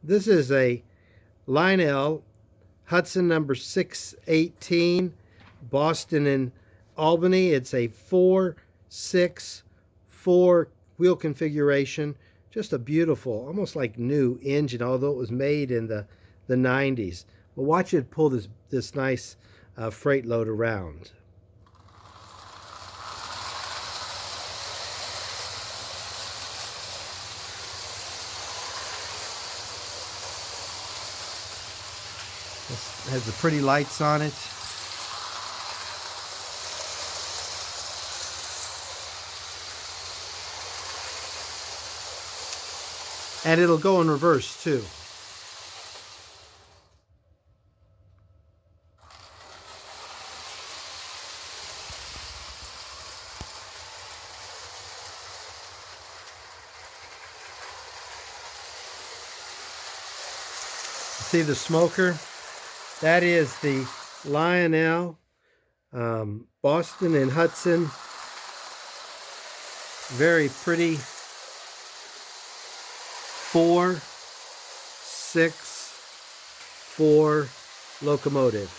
This is a Lionel Hudson number 618, Boston and Albany. It's a 4-6-4 wheel configuration. Just a beautiful, almost like new engine, although it was made in the 90s. But watch it pull this nice freight load around. This has the pretty lights on it. And it'll go in reverse too. See the smoker? That is the Lionel Boston and Hudson. Very pretty 4-6-4 locomotive.